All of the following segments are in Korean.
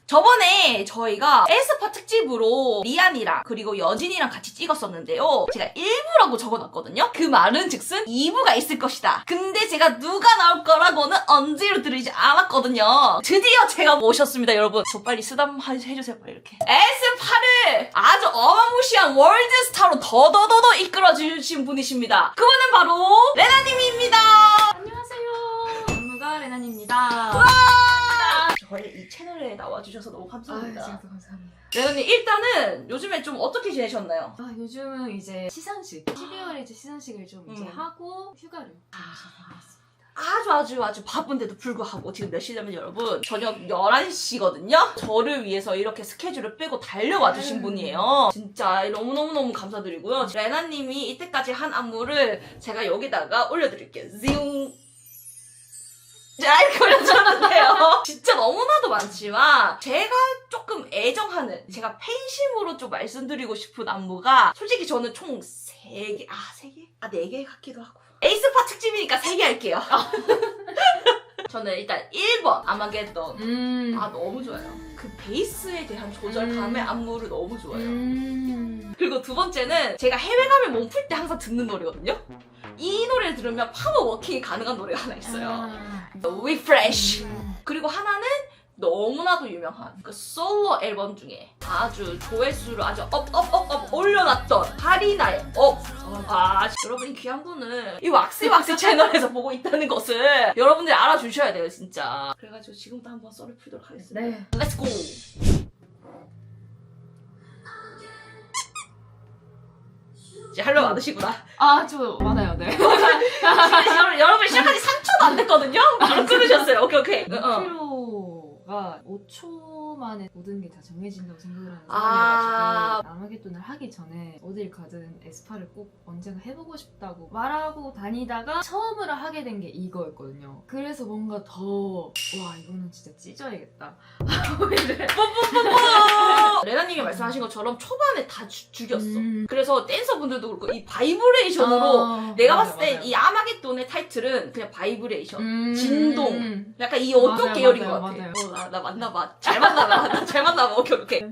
저번에 저희가 에스파 특집으로 리안이랑 그리고 여진이랑 같이 찍었었는데요. 제가 1부라고 적어놨거든요. 그 말은 즉슨 2부가 있을 것이다. 근데 제가 누가 나올 거라고는 언제로 들으지 않았거든요. 드디어 제가 모셨습니다, 여러분. 저 빨리 쓰담 해주세요, 빨리 이렇게. 에스파를 아주 어마무시한 월드스타로 더더더더 이끌어주신 분이십니다. 그분은 바로 레나님입니다. 안녕하세요. 안무가 레나입니다. 저희 이 채널에 나와주셔서 너무 감사합니다. 진짜 감사합니다. 레나님, 일단은 요즘에 좀 어떻게 지내셨나요? 요즘은 이제 시상식 12월에 이제 시상식을 좀 이제 하고 휴가를 아주 바쁜데도 불구하고 지금 몇 시냐면 여러분 저녁 11시거든요? 저를 위해서 이렇게 스케줄을 빼고 달려와 주신 분이에요. 진짜 너무너무 감사드리고요. 레나님이 이때까지 한 안무를 제가 여기다가 올려드릴게요. 징. 자, 이렇게 올려줬는데요. 진짜 너무나도 많지만 제가 조금 애정하는, 제가 팬심으로 좀 말씀드리고 싶은 안무가 솔직히 저는 총 3개, 3개? 4개 같기도 하고. 에이스파 특집이니까 3개 할게요. 저는 일단 1번 아마겟돈. 너무 좋아요. 그 베이스에 대한 조절감의 안무를 너무 좋아해요. 그리고 두 번째는 제가 해외 가면 몸풀 때 항상 듣는 노래거든요. 이 노래를 들으면 파워워킹이 가능한 노래가 하나 있어요. Refresh. 그리고 하나는 너무나도 유명한 그 솔로 앨범 중에 아주 조회수를 아주 업 올려놨던 카리나의 업. 여러분, 이 귀한 분을 이 왁스 채널에서 보고 있다는 것을 여러분들이 알아주셔야 돼요, 진짜. 그래가지고 지금부터 한번 썰을 풀도록 하겠습니다. 네. Let's go. 이제 하려고 많으시구나. 저 많아요. 네. 여러분 시작한 지 3초도 안 됐거든요? 바로 끊으셨어요. 오케이. 목표가 5초 만에 모든 게 다 정해진다고 생각을 하는 사람이어가지고 아마겟돈을 하기 전에 어딜 가든 에스파를 꼭 언젠가 해보고 싶다고 말하고 다니다가 처음으로 하게 된 게 이거였거든요. 그래서 뭔가 더 이거는 진짜 찢어야겠다. 레나님이 말씀하신 것처럼 초반에 다 죽였어. 그래서 댄서분들도 그렇고 이 바이브레이션으로 내가 봤을 때 이 아마겟돈의 타이틀은 그냥 바이브레이션, 진동, 약간 이 어떤 계열인 것 같아. 맞아요. 나 맞나봐. 잘 맞나봐. 오케이.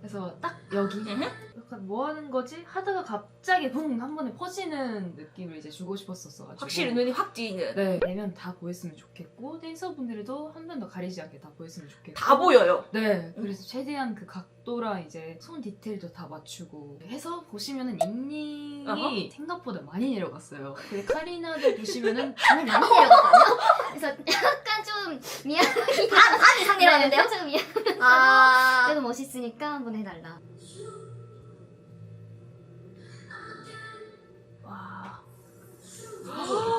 그래서 딱 여기 약간 뭐 하는 거지? 하다가 갑자기 한 번에 퍼지는 느낌을 이제 주고 싶었었어가지고 확실히 눈이 확 띄는. 네, 내면 다 보였으면 좋겠고 댄서분들도 한 번 더 가리지 않게 다 보였으면 좋겠고 다 보여요. 네, 그래서 최대한 그 각도랑 이제 손 디테일도 다 맞추고 해서 보시면은 닝닝이 생각보다 많이 내려갔어요. 근데 카리나도 보시면은 많이 내려갔거든요. 그래서 약간 좀 미안하긴 반 이상 내려갔는데요? 좀 미안. 그래도 멋있으니까 한번 해달라.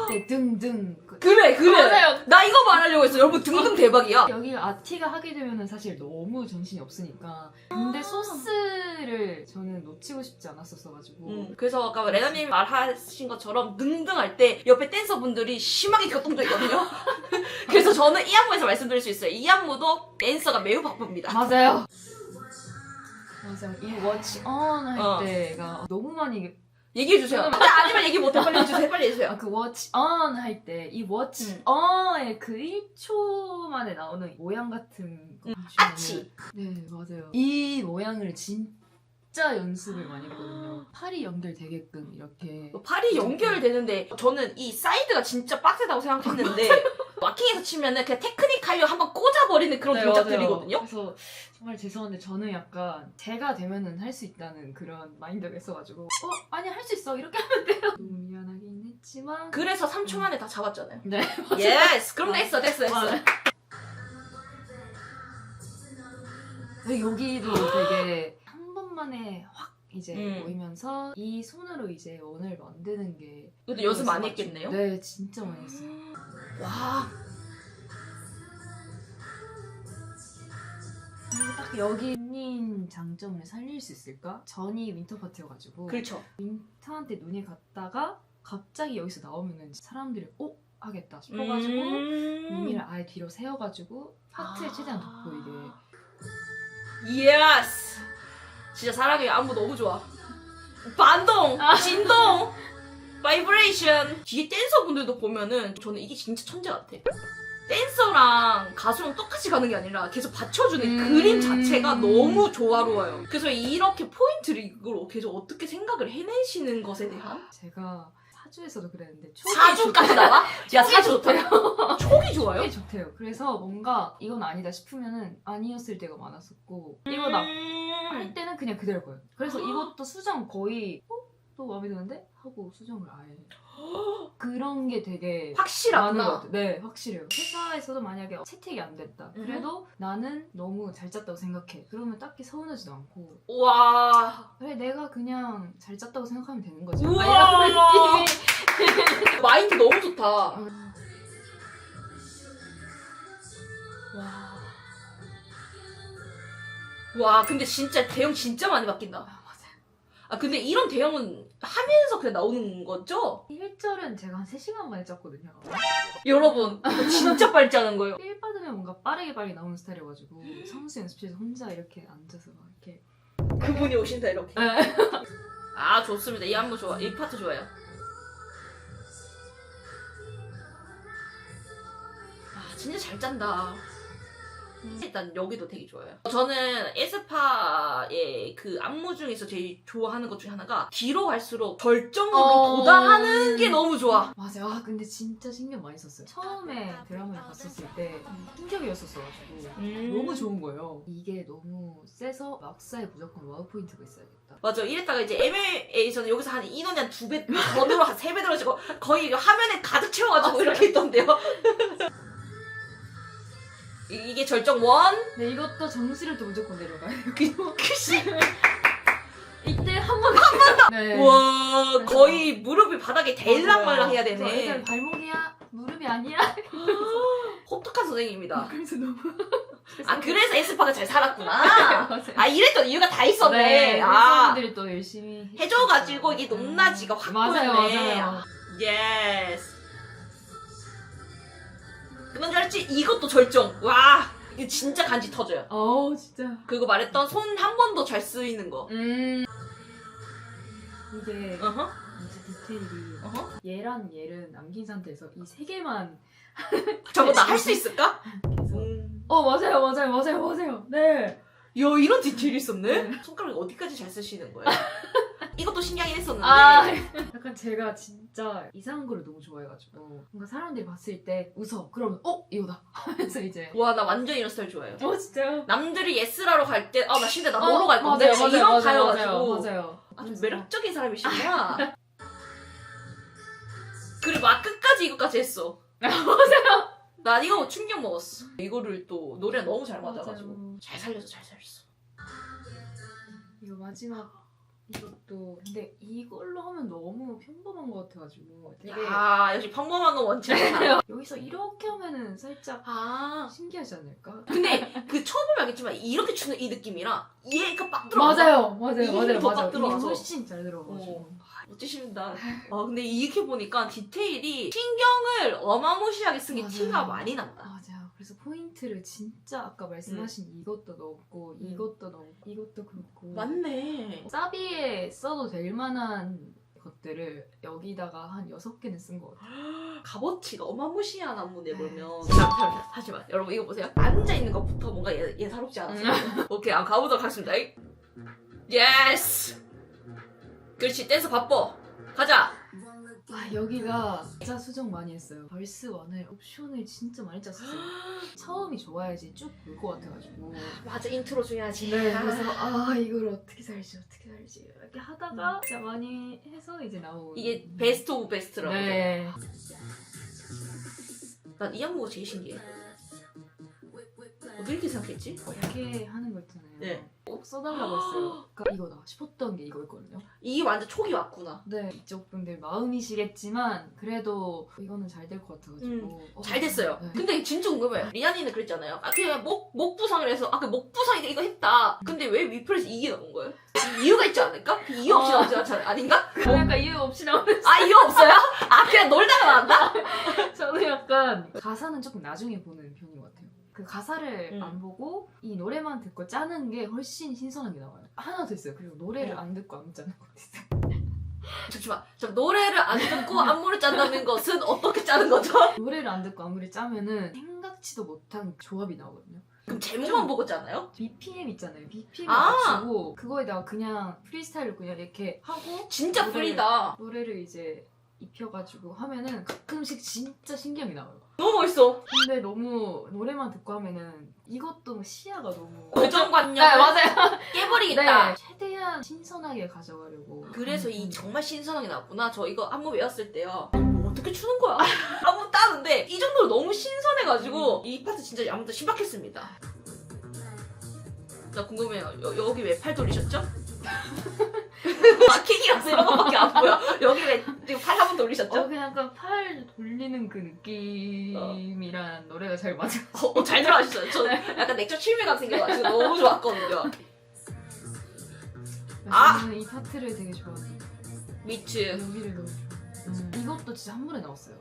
네, 등등 그래. 맞아요. 나 이거 말하려고 했어. 여러분, 등등 대박이야. 여기 아티가 하게 되면은 사실 너무 정신이 없으니까 근데 소스를 저는 놓치고 싶지 않았었어가지고 그래서 아까 레나님이 말하신 것처럼 능등할 때 옆에 댄서분들이 심하게 격동적이거든요. 그래서 저는 이 안무에서 말씀드릴 수 있어요. 이 안무도 댄서가 매우 바쁩니다. 맞아요. 이 워치 언 할 때가 너무 많이 얘기해주세요. 근데 아니면 얘기 못해. 빨리 해주세요. 그 워치 언 할 때 이 워치 언의 그 1초 만에 나오는 모양 같은 거 아치. 네, 맞아요. 이 모양을 진짜 연습을 많이 했거든요. 팔이 연결되게끔 이렇게 팔이 연결되는데 저는 이 사이드가 진짜 빡세다고 생각했는데 와킹에서 치면은 그냥 테크니컬로 한번 꽂아버리는 그런 동작들이거든요. 그래서 정말 죄송한데 저는 약간 제가 되면은 할 수 있다는 그런 마인드가 있어가지고 아니 할 수 있어 이렇게 하면 돼요. 너무 미안하긴 했지만 그래서 3초 만에 다 잡았잖아요. 네. 예스. 그럼 됐어. 여기도 되게 한 번만에 확 이제 모이면서 이 손으로 이제 원을 만드는 게 근데 연습 많이 했겠네요? 네, 진짜 많이 했어요. 와. 그리고 딱 여기 윈 장점을 살릴 수 있을까? 전이 윈터 파티여가지고 그렇죠. 윈터한테 눈이 갔다가 갑자기 여기서 나오면은 사람들이 하겠다 싶어가지고 눈이를 아예 뒤로 세워가지고 하트에 최대한 덮고 이게 예스. 진짜 사랑해. 안무 너무 좋아. 반동, 진동, 바이브레이션. 뒤에 댄서분들도 보면은 저는 이게 진짜 천재 같아. 댄서 댄서랑 가수랑 똑같이 가는 게 아니라 계속 받쳐주는 그림 자체가 너무 조화로워요. 그래서 이렇게 포인트를 이걸 계속 어떻게 생각을 해내시는 것에 대한 제가 사주에서도 그랬는데 촉이 사주까지 나와? 야 사주 좋다. 촉이 좋아요? 촉이 좋대요. 그래서 뭔가 이건 아니다 싶으면은 아니었을 때가 많았었고 이거다 할 때는 그냥 그대로 거예요. 그래서 이것도 수정 거의 또 마음에 드는데? 하고 수정을 아예 그런 게 되게 많은 것 확실하구나. 같아요. 네, 확실해요. 회사에서도 만약에 채택이 안 됐다. 그래도 나는 너무 잘 짰다고 생각해. 그러면 딱히 서운하지도 않고 와. 그래 내가 그냥 잘 짰다고 생각하면 되는 거지. 우와. 이런 느낌이. 마인드 너무 좋다. 와. 와, 근데 진짜 대형 진짜 많이 바뀐다. 아, 맞아요. 아, 근데 이런 대형은 하면서 그냥 나오는 거죠? 1절은 제가 한 3시간 만에 짰거든요. 여러분, 이거 진짜 빨리 짜는 거예요. 필 받으면 뭔가 빠르게 나오는 스타일이어가지고 성수 연습실에서 혼자 이렇게 앉아서 막 이렇게 그분이 오신다, 이렇게. 네. 아, 좋습니다. 이 안무 좋아. 이 파트 좋아요. 아, 진짜 잘 짠다. 일단 여기도 되게 좋아요. 저는 에스파의 그 안무 중에서 제일 좋아하는 것 중에 하나가 뒤로 갈수록 결정으로 도달하는 게 너무 좋아. 맞아요. 아 근데 진짜 신경 많이 썼어요. 처음에 드라마를 봤었을 때 충격이었었어가지고 너무 좋은 거예요. 이게 너무 세서 막사에 무조건 와우 포인트가 있어야겠다. 맞아. 이랬다가 이제 MLA에서는 여기서 한 인원이 한 2배 더 늘어, 한 3배 늘어지고 거의 화면에 가득 채워가지고 이렇게 있던데요. 이게 절정 1. 네 이것도 정시를 또 무조건 내려가요. 그치. 이때 한 번 더. 네. 와, 그래서- 거의 무릎이 바닥에 대일랑말랑 해야 그래서 되네. 애들 발목이야 무릎이 아니야. 혹독한 선생님입니다. 그래서 너무. 아, 그래서 에스파가 잘 살았구나. 맞아요. 아, 이랬던 이유가 다 있었네. 네, 아, 사람들이 또 열심히 해줘가지고 이게 높낮이가 확 맞아요, 보였네. 맞아요. 예스. 그만 줄 알았지? 이것도 절정. 와, 이거 진짜 간지 터져요. 어우 진짜. 그거 말했던 손 한 번 더 잘 쓰이는 거. 이게 어허. 이제 디테일이 어허. 얘랑 얘를 남긴 상태에서 이 세 개만. 저거 나 할 수 있을까? 맞아요. 네. 야, 이런 디테일이 있었네? 네. 손가락 어디까지 잘 쓰시는 거예요? 이것도 신기하긴 했었는데. 아, 약간 제가 진짜 이상한 거를 너무 좋아해가지고 뭔가 사람들이 봤을 때 웃어. 그러면 이거다 하면서 이제. 와, 나 완전 이런 스타일 좋아해요. 진짜요? 남들이 예스라로 갈 때, 나 신데 나 너로 갈 건데. 이런 가여가지고. 맞아요. 아주 매력적인 사람이시구나. 그리고 끝까지 이거까지 했어. 맞아요. 난 이거 충격 먹었어. 이거를 또 노래가 너무 잘 맞아가지고. 맞아요. 잘 살렸어. 이거 마지막 이것도 근데 이걸로 하면 너무 평범한 것 같아가지고 되게 아, 역시 평범한 건 원칙이야. 여기서 이렇게 하면은 살짝 아. 신기하지 않을까? 근데 그 처음 보면 알겠지만 이렇게 추는 이 느낌이랑 얘가 빡 들어가서 이게 더 빡 이게 들어가서. 훨씬 잘 들어가지고 멋지십니다. 근데 이렇게 보니까 디테일이 신경을 어마무시하게 쓴 게 맞아요. 티가 많이 난다. 맞아요. 그래서 포인트를 진짜 아까 말씀하신 이것도 넣었고 이것도 넣었고 이것도 그렇고 맞네. 사비에 써도 될 만한 것들을 여기다가 한 6개는 쓴 것 같아요. 값어치가 어마무시한 안무 내보면. 네. 자, 하지마. 여러분 이거 보세요. 앉아있는 것부터 뭔가 예사롭지 않았어요. 오케이, 가보도록 하겠습니다. 예스! 그렇지, 댄스 바빠. 가자. 여기가 진짜 수정 많이 했어요. 벌스 1을 옵션을 진짜 많이 짰어요. 처음이 좋아야지 쭉 볼 것 같아가지고. 맞아, 인트로 중요하지. 네, 그래서 이걸 어떻게 살지 이렇게 하다가 진짜 많이 해서 이제 나온 이게 베스트 오브 베스트라고. 네. 난 이 안무가 제일 신기해. 왜 이렇게 생각했지? 이렇게 하는 거 있잖아요. 네. 꼭 써달라고 했어요. 그러니까 이거다 싶었던 게 이거였거든요. 이게 완전 촉이 왔구나. 네, 이쪽 분들 마음이시겠지만 그래도 이거는 잘 될 것 같아가지고 잘 됐어요. 네. 근데 진짜 궁금해요. 리안이는 그랬잖아요. 그냥 목 부상을 해서 그 목 부상인데 이거 했다. 근데 왜 위플에서 이게 나온 거예요? 이유가 있지 않을까? 그 이유 없이 나오지 않잖아요. 아닌가? 약간 이유 없이 나오는 이유 없어요? 그냥 놀다가 나왔다? 저는 약간 가사는 조금 나중에 보는 편인 것 같아요. 그 가사를 음. 안 보고 이 노래만 듣고 짜는 게 훨씬 신선하게 나와요. 하나 더 있어요. 그리고 노래를 안 듣고 안무 짜는 것도 있어요. 잠시만. 노래를 안 듣고 안무를 짠다는 것은 어떻게 짜는 거죠? 노래를 안 듣고 안무를 짜면은 생각 생각지도 못한 조합이 나오거든요. 그럼 제목만 보고지 않아요? BPM 있잖아요. BPM 아! 맞추고 그거에다가 그냥 프리스타일로 그냥 이렇게 하고 진짜 노래를- 프리다. 노래를 이제 입혀가지고 하면은 가끔씩 진짜 신기한 게 나와요. 너무 멋있어. 근데 너무 노래만 듣고 하면은 이것도 시야가 너무 고정관념을 네, 맞아요. 깨버리겠다. 네, 최대한 신선하게 가져가려고. 그래서 이 하는 정말 신선하게 나왔구나. 저 이거 안무 외웠을 때요. 뭐 어떻게 추는 거야? 안무 따는데 이 정도로 너무 신선해가지고 이 파트 진짜 아무튼 신박했습니다. 나 궁금해요. 여기 왜 팔 돌리셨죠? 마킹이라서 이런 것밖에 안 보여. 여기 왜 지금 팔 한 번 돌리셨죠? 그냥 약간 팔 돌리는 그 느낌이랑 노래가 잘 맞아요. 잘 들어가셨어요. 저 약간 액션 취미감 생겨가지고 너무 좋았거든요. 아! 저는 이 파트를 되게 좋아해요. 미츠. 여기를 너무 좋아해요. 이것도 진짜 한 번에 나왔어요.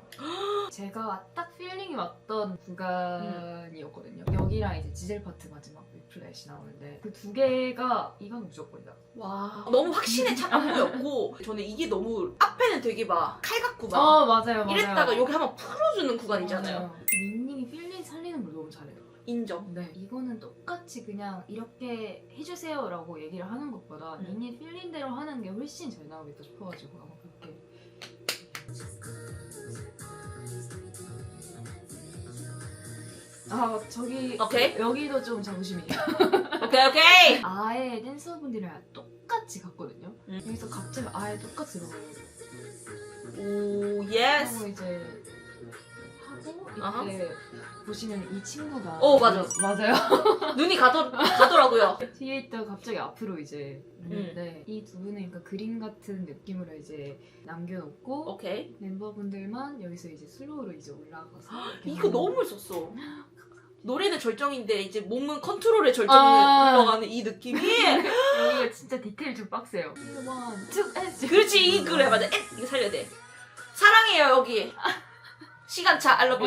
제가 딱 필링이 왔던 구간이었거든요. 여기랑 이제 지젤 파트 마지막 리플렛이 나오는데 그 두 개가 이건 무조건이다. 와 너무 확신에 찬 안무였고 저는 이게 너무 앞에는 되게 막 칼 같고 막 맞아요. 이랬다가 여기 한번 풀어주는 구간이잖아요. 닝닝이 필링 살리는 걸 너무 잘해요. 인정. 네, 이거는 똑같이 그냥 이렇게 해주세요라고 얘기를 하는 것보다 닝닝 필링대로 하는 게 훨씬 잘 나오겠다 싶어가지고 아마 그렇게. 저기 오케이. 여기도 좀 자부심이에요. 오케이. 아예 댄서분들이랑 똑같이 갔거든요. 여기서 갑자기 아예 똑같이 들어가요. 오 예스. 하고 이제 하고 이때 아하. 보시면 이 친구가 맞아. 맞아요. 눈이 가더라고요. 뒤에 있다가 갑자기 앞으로 이제 있는데 이 두 분은 그러니까 그림 같은 느낌으로 이제 남겨놓고 오케이. 멤버분들만 여기서 이제 슬로우로 이제 올라가서 이거 너무 멋있었어. 노래는 절정인데 이제 몸은 컨트롤의 절정이 아. 흘러가는 이 느낌이 여기가 진짜 디테일 좀 빡세요. 그렇지 그래 맞아 이거 살려야 돼. 사랑해요 여기. 시간차 알러뷰.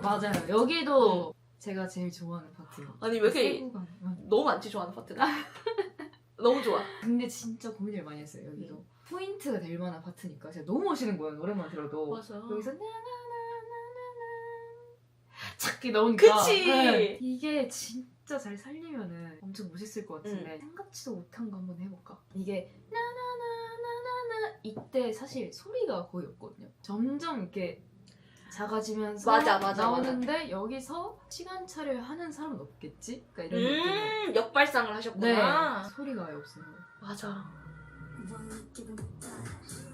맞아요. 여기도 제가 제일 좋아하는 파트예요. 아니 왜 이렇게 세부가. 너무 안지 좋아하는 파트다. 너무 좋아. 근데 진짜 고민을 많이 했어요. 여기도 포인트가 될 만한 파트니까 제가 너무 멋있는 거예요. 노래만 들어도. 맞아. 여기서 나나나나나나 착기 나오니까 그치. 네. 이게 진짜 잘 살리면은 엄청 멋있을 것 같은데 생각지도 못한 거 한번 해볼까? 이게 나나나나나나 이때 사실 소리가 거의 없거든요. 점점 이렇게 작아지면서 맞아. 나오는데 여기서 시간차를 하는 사람은 없겠지? 그러니까 이런 느낌. 역발상을 네, 하셨구나. 소리가 아예 없어요. 맞아.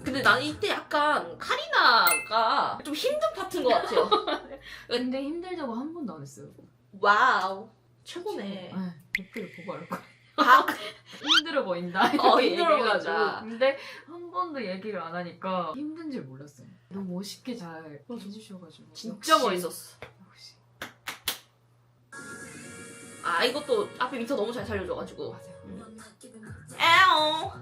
근데 나는 이때 약간 카리나가 좀 힘든 파트인 것 같아요. 근데 힘들다고 한 번도 안 했어요. 와우. 최고네. 네, 댓글을 보고 알 거야. 아, 힘들어 보인다. 이렇게 힘들어 얘기해가지고. 보인다. 근데 한 번도 얘기를 안 하니까 힘든 줄 몰랐어요. 너무 멋있게 잘 해주셔가지고. 진짜 역시, 멋있었어. 역시. 아 이것도 앞에 미터 너무 잘 살려줘가지고. 맞아요. 에옹.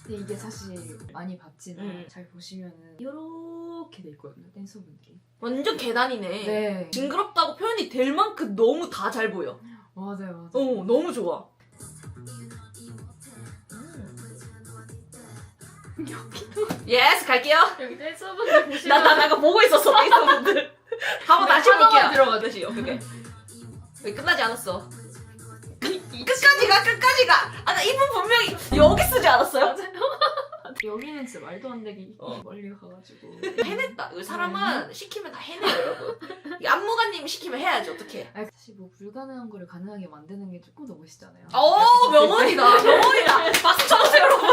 근데 이게 사실 많이 봤지만 잘 보시면은 이렇게 돼 있거든요. 댄서분들이. 완전 계단이네. 네. 징그럽다고 표현이 될 만큼 너무 다 잘 보여. 맞아요. 너무 좋아. 여기도 예스 갈게요. 여기 댄서분들 보시면 나 이거 보고 있었어 페이스분들. 한번 다시 볼게요. 들어가. 다시 오케이. 여기 끝나지 않았어. 끝까지 가. 아 나 이분 분명히 여기 쓰지 않았어요? 여기는 진짜 말도 안 되게 멀리 가가지고 해냈다. 이 사람은 시키면 다 해내요, 여러분. 이 안무가님이 시키면 해야지, 어떡해. 사실 뭐 불가능한 거를 가능하게 만드는 게 조금 더 멋있잖아요. 명언이다. 명언이다. 박수 쳐주세요, 여러분.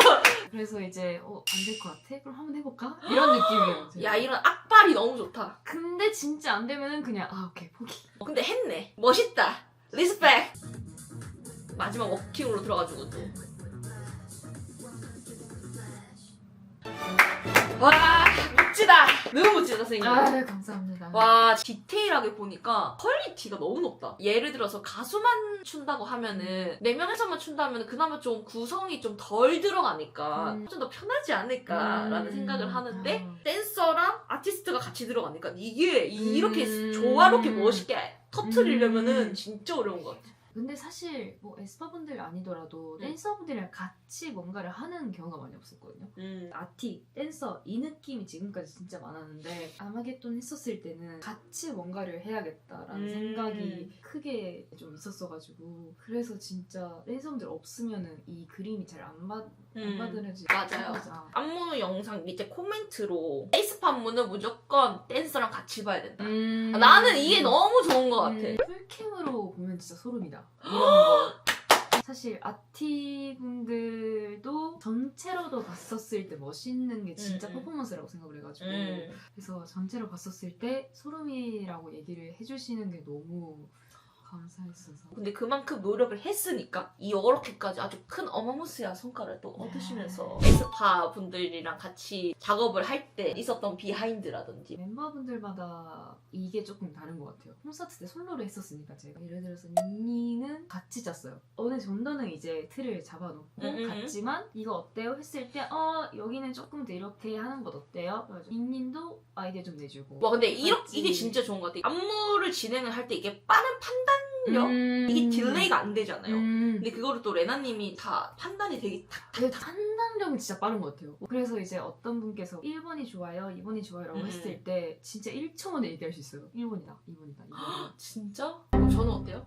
그래서 이제 안 될 것 같아? 그럼 한번 해볼까? 이런 느낌이에요. 야, 이런 악발이 너무 좋다. 근데 진짜 안 되면은 그냥 오케이 포기. 근데 했네. 멋있다. 리스펙. 마지막 워킹으로 들어가지고 또. 와, 멋지다. 너무 멋지다, 선생님. 네, 감사합니다. 와, 디테일하게 보니까 퀄리티가 너무 높다. 예를 들어서 가수만 춘다고 하면은 4명에서만 춘다면 그나마 좀 구성이 좀 덜 들어가니까 좀 더 편하지 않을까라는 생각을 하는데 댄서랑 아티스트가 같이 들어가니까 이게 이렇게 조화롭게 멋있게 터트리려면은 진짜 어려운 것 같아. 근데 사실 뭐 에스파분들 아니더라도 댄서분들이랑 같이 뭔가를 하는 경우가 많이 없었거든요. 아티, 댄서 이 느낌이 지금까지 진짜 많았는데 아마겟돈 했었을 때는 같이 뭔가를 해야겠다라는 생각이 크게 좀 있었어가지고 그래서 진짜 댄서분들 없으면은 이 그림이 잘 안 받으려지. 맞아요. 안무 영상 밑에 코멘트로 에이스파 안무는 무조건 댄서랑 같이 봐야 된다. 나는 이게 너무 좋은 것 같아. 풀캠으로 보면 진짜 소름이다. 이런 거. 사실 아티분들도 전체로도 봤었을 때 멋있는 게 진짜 퍼포먼스라고 생각을 해가지고 그래서 전체로 봤었을 때 소름이라고 얘기를 해주시는 게 너무 감사했어서. 근데 그만큼 노력을 했으니까 이렇게까지 아주 큰 어마무시한 성과를 또 얻으시면서 에스파 분들이랑 같이 작업을 할 때 있었던 비하인드라든지 멤버분들마다 이게 조금 다른 것 같아요. 콘서트 때 솔로를 했었으니까 제가 예를 들어서 닝닝은 같이 짰어요. 어느 정도는 이제 틀을 잡아놓고 같지만 이거 어때요? 했을 때 여기는 조금 더 이렇게 하는 것 어때요? 닝닝도 아이디어 좀 내주고. 와 근데 이게 진짜 좋은 것 같아. 안무를 진행을 할 때 이게 빠른 판단력? 이게 딜레이가 안 되잖아요. 근데 그거를 또 레나님이 다 판단이 되게 판단력은 진짜 빠른 것 같아요. 그래서 이제 어떤 분께서 1번이 좋아요, 2번이 좋아요 라고 했을 때 진짜 1초 만에 얘기할 수 있어요. 1번이다, 2번이다, 2번이다. 진짜? 그럼 저는 어때요?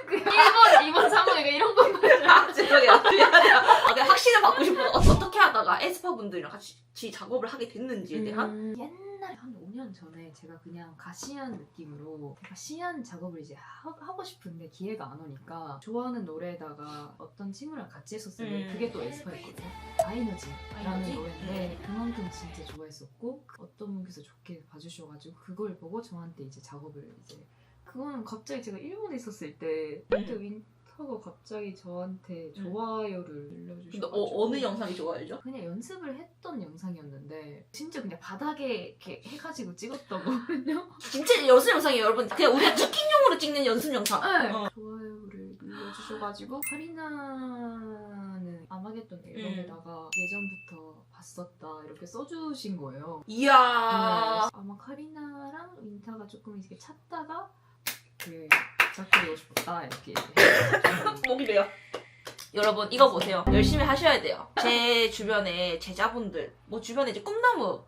1번, 2번, 3번 이런 것만 죄송해요. 미안해요. 그냥 확신을 받고 싶어서 어떻게 하다가 에스파 분들이랑 같이 작업을 하게 됐는지에 대한 옛날에 한 5년 전에 제가 그냥 가시한 느낌으로 가시한 작업을 이제 하고 싶은데 기회가 안 오니까 좋아하는 노래에다가 어떤 친구랑 같이 했었어요. 그게 또 에스파였거든요. 아이너지라는 노래인데 그만큼 진짜 좋아했었고 어떤 분께서 좋게 봐주셔가지고 그걸 보고 저한테 이제 작업을 이제 그거는 갑자기 제가 일본에 있었을 때 그때 윈터가 갑자기 저한테 좋아요를 눌러주셔가지고 어느 영상이 좋아요죠? 그냥 연습을 했던 영상이었는데 진짜 가닥에 이렇게 해가지고 찍었던 거거든요. 진짜 연습 영상이에요 여러분. 그냥 우리가 치킨용으로 찍는 연습 영상. 네. 좋아요를 눌러주셔가지고 카리나는 아마겟돈 앨범에다가 예전부터 봤었다 이렇게 써주신 거예요. 이야. 네. 아마 카리나랑 윈타가 조금 이렇게 찾다가 부탁드리고 싶었다 이렇게 목이 메요. 여러분 이거 보세요. 열심히 하셔야 돼요. 제 주변에 제자분들, 뭐 주변에 이제 꿈나무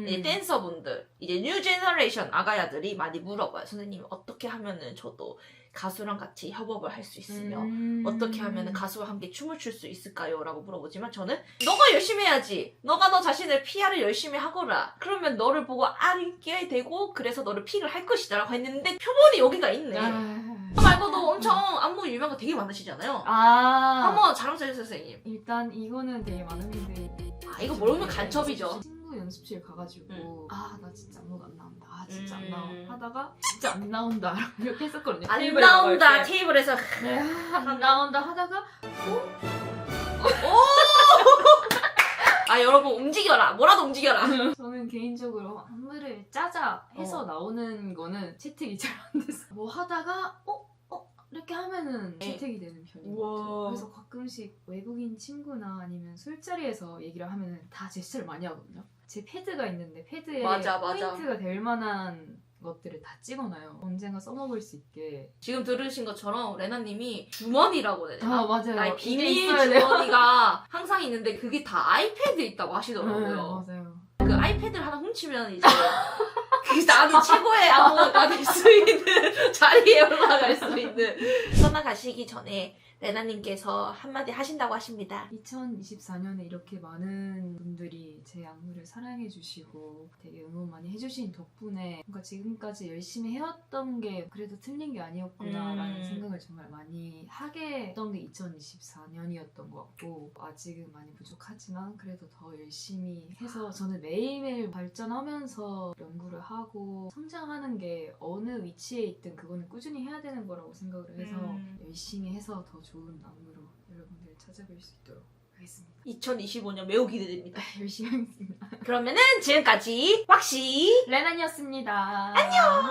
이제 댄서분들, 이제 뉴 제너레이션 아가야들이 많이 물어봐요. 선생님 어떻게 하면은 저도 가수랑 같이 협업을 할 수 있으며 어떻게 하면 가수와 함께 춤을 출 수 있을까요? 라고 물어보지만 저는 너가 열심히 해야지. 너가 너 자신을 PR을 열심히 하거라. 그러면 너를 보고 알게 되고 그래서 너를 픽을 할 것이다 라고 했는데 표본이 여기가 있네. 그 말고도 엄청 안무 유명한 거 되게 많으시잖아요. 한번 자랑해주세요 선생님. 일단 이거는 되게 많은 분들이 이거 모르면 간첩이죠. 친구 연습실 가가지고 나 진짜 안무가 안 나온다. 진짜 안 나와 하다가 진짜 안 나온다 이렇게 했었거든요. 안 나온다 테이블에서 네, 안 나온다 하다가 여러분 움직여라. 뭐라도 움직여라. 저는 개인적으로 안무를 짜자 해서 나오는 거는 채택이 잘 안 됐어. 뭐 하다가 이렇게 하면은 채택이 되는 편이에요. 그래서 가끔씩 외국인 친구나 아니면 술자리에서 얘기를 하면은 다 제스처를 많이 하거든요. 제 패드가 있는데 패드에 포인트가 될 만한 것들을 다 찍어놔요. 언젠가 써먹을 수 있게. 지금 들으신 것처럼 레나님이 주머니라고 해야 되나? 맞아요. 나의 비밀 주머니가 항상 있는데 그게 다 아이패드에 있다고 하시더라고요. 맞아요. 그 아이패드를 하나 훔치면 이제 그게 나는 최고의 안무가 될 수 있는 자리에 올라갈 수 있는. 떠나가시기 전에 레나님께서 한마디 하신다고 하십니다. 2024년에 이렇게 많은 분들이 제 안무를 사랑해주시고 되게 응원 많이 해주신 덕분에 뭔가 지금까지 열심히 해왔던 게 그래도 틀린 게 아니었구나라는 생각을 정말 많이 하게 했던 게 2024년이었던 것 같고 아직은 많이 부족하지만 그래도 더 열심히 해서 저는 매일매일 발전하면서 연구를 하고 성장하는 게 어느 위치에 있든 그거는 꾸준히 해야 되는 거라고 생각을 해서 열심히 해서 더 좋은 안무로 여러분들 찾아뵐 수 있도록 하겠습니다. 2025년 매우 기대됩니다. 열심히 하겠습니다. 그러면은 지금까지 왁시 레나니었습니다. 안녕.